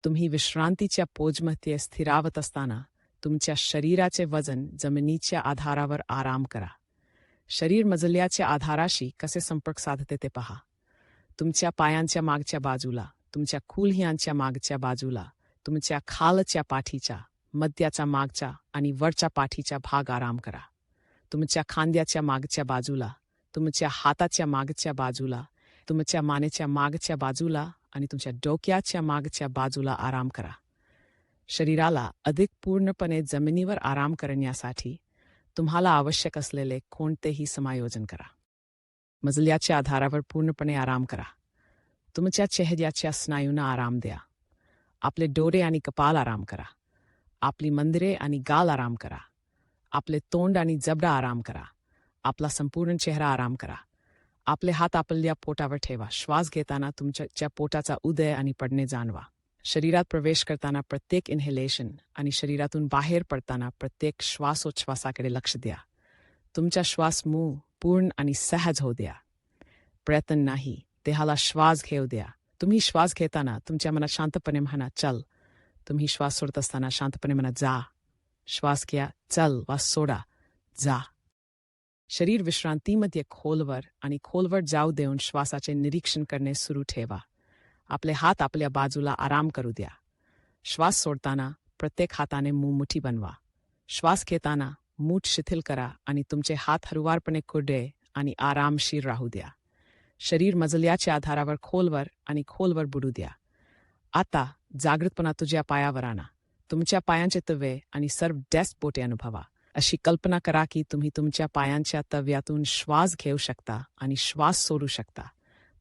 तुम्ही विश्रांतीच्या पोजमध्ये स्थिरावत असताना तुमच्या शरीराचे वजन जमिनीच्या आधारावर आराम करा. शरीर मजल्याच्या आधाराशी कसे संपर्क साधते ते पहा. तुमच्या पायांच्या मागच्या बाजूला, तुमच्या खुळह्यांच्या मागच्या बाजूला, तुमच्या खालच्या पाठीच्या, मध्याच्या मागच्या आणि वरच्या पाठीचा भाग आराम करा. तुमच्या खांद्याच्या मागच्या बाजूला, तुमच्या हाताच्या मागच्या बाजूला, तुमच्या मानेच्या मागच्या बाजूला आणि तुमच्या डोक्याच्या मागच्या बाजूला आराम करा. शरीराला अधिक पूर्णपणे जमिनीवर आराम करण्यासाठी तुम्हाला आवश्यक असलेले कोणतेही समायोजन करा. मजल्याच्या आधारावर पूर्णपणे आराम करा. तुमच्या चेहऱ्याच्या स्नायूंना आराम द्या. आपले डोळे आणि कपाल आराम करा. आपली मंदिरे आणि गाल आराम करा. आपले तोंड आणि जबडा आराम करा. आपला संपूर्ण चेहरा आराम करा. आपले हात आपल्या पोटावर ठेवा. श्वास घेताना तुमच्या पोटाचा उदय आणि पडणे जाणवा. शरीरात प्रवेश करताना प्रत्येक इन्हेलेशन आणि शरीरातून बाहेर पडताना प्रत्येक श्वासोच्छ्वासाकडे लक्ष द्या. तुमचा श्वास पूर्ण आणि सहज होऊ द्या. प्रयत्न नाही. देहाला श्वास घेऊ द्या. तुम्ही श्वास घेताना तुमच्या मनात शांतपणे म्हणा चल. तुम्ही श्वास सोडत असताना शांतपणे म्हणा जा. श्वास घ्या, चल, वा सोडा, जा. शरीर विश्रांतीमध्ये खोलवर जाऊ देऊन श्वासाचे निरीक्षण करणे सुरू ठेवा. आपले हात आपल्या बाजूला आराम करू द्या. श्वास सोडताना प्रत्येक हाताने मुठी बनवा. श्वास घेताना मूठ शिथिल करा आणि तुमचे हात हळुवारपणे कुरडे आणि आरामशीर राहू द्या. शरीर मजल्याच्या आधारावर खोलवर बुडू द्या. आता जागृतपणा तुझ्या पायावर आणा. तुमच्या पायांचे तवे आणि सर्व डेस्क बोटे अनुभवा. अशी कल्पना करा की तुम्ही तुमच्या पायांच्या तव्यातून श्वास घेऊ शकता आणि श्वास सोडू शकता.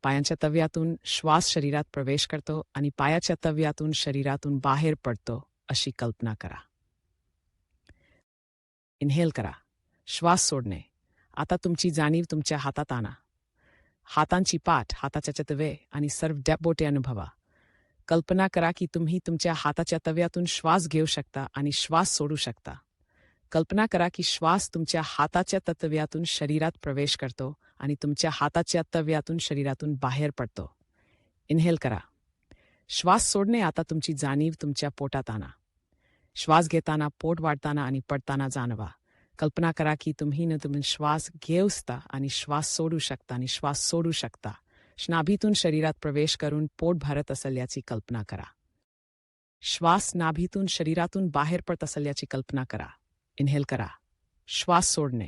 पायांच्या तव्यातून श्वास शरीरात प्रवेश करतो आणि पायाच्या तव्यातून शरीरातून बाहेर पडतो अशी कल्पना करा. इन्हेल करा. श्वास सोडणे. आता तुमची जाणीव तुमच्या हातात आणा. हातांची पाठ, हाताच्या तवे आणि सर्व बोटे अनुभवा. कल्पना करा की तुम्ही तुमच्या हाताच्या तव्यातून श्वास घेऊ शकता आणि श्वास सोडू शकता. कल्पना करा की श्वास तुमच्या हाताच्या तव्यातून शरीरात प्रवेश करतो आणि तुमच्या हाताच्या तव्यातून शरीरातून बाहेर पडतो. इन्हेल करा. श्वास सोडणे. आता तुमची जाणीव तुमच्या पोटात आणा. श्वास घेताना पोट वाढताना आणि पडताना जाणवा. कल्पना करा की तुम्ही श्वास घेऊ शकता आणि श्वास सोडू शकता आणि श्वास सोडू शकता. नाभीतून शरीरात प्रवेश करून पोट भरत असल्याची कल्पना करा. श्वास नाभीतून शरीरातून बाहेर पडत असल्याची कल्पना करा. इन्हेल करा. श्वास सोडणे.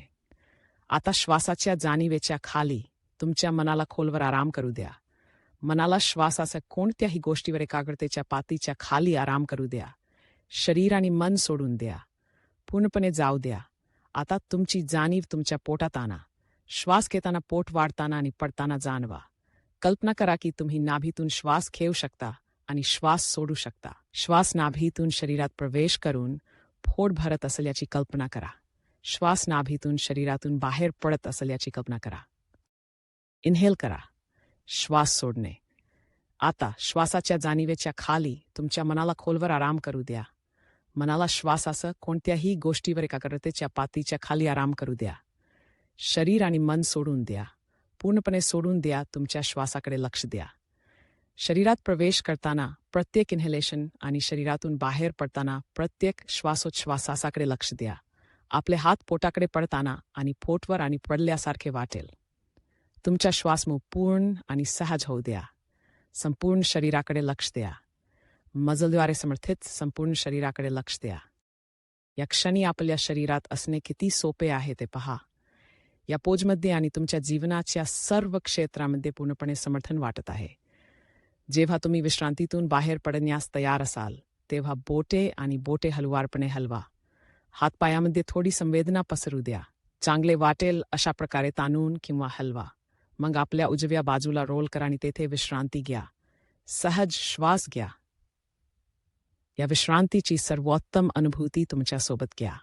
आता श्वासाच्या जाणीवेच्या खाली तुमच्या मनाला खोलवर आराम करू द्या. मनाला श्वासाच्या कोणत्याही गोष्टीवर एकाग्रतेच्या पातीच्या खाली आराम करू द्या. शरीर आणि मन सोडून द्या. पूर्णपणे जाऊ द्या. आता तुमची जाणीव तुमच्या पोटात आणा. श्वास घेताना पोट वाढताना आणि पडताना जाणवा. कल्पना करा की तुम्ही नाभीतून श्वास घेऊ शकता आणि श्वास सोडू शकता. श्वास नाभीतून शरीरात प्रवेश करून पोट भरत असल्याची कल्पना करा. श्वास नाभीतून शरीरातून बाहेर पडत असल्याची कल्पना करा. इन्हेल करा. श्वास सोडणे. आता श्वासाच्या जाणीवेच्या खाली तुमच्या मनाला खोलवर आराम करू द्या. मनाला श्वासासह कोणत्याही गोष्टीवर एकाग्रतेच्या पातीच्या खाली आराम करू द्या. शरीर आणि मन सोडून द्या. पूर्णपणे सोडून द्या. तुमच्या श्वासाकडे लक्ष द्या. शरीरात प्रवेश करताना प्रत्येक इन्हेलेशन आणि शरीरातून बाहेर पडताना प्रत्येक श्वासोच्छ्वासाकडे लक्ष द्या. आपले हात पोटाकडे पडताना आणि पोटवर आणि पडल्यासारखे वाटेल. तुमचा श्वास पूर्ण आणि सहज होऊ द्या. संपूर्ण शरीराकडे लक्ष द्या. मजलद्वारे समर्थित संपूर्ण शरीराकडे लक्ष द्या. या क्षणी आपल्या शरीरात असणे किती सोपे आहे ते पहा. या पोजमध्ये आणि तुमच्या जीवनाच्या सर्व क्षेत्रामध्ये पूर्णपणे समर्थन वाटत आहे. जेव्हा तुम्ही विश्रांतीतून बाहेर पडण्यास तयार असाल तेव्हा बोटे हलवारपणे हलवा. हातपायामध्ये थोडी संवेदना पसरू द्या. चांगले वाटेल अशा प्रकारे ताणून किंवा हलवा. मग आपल्या उजव्या बाजूला रोल करा आणि तेथे विश्रांती घ्या. सहज श्वास घ्या. या विश्रांतीची सर्वोत्तम अनुभूती तुमच्यासोबत घ्या.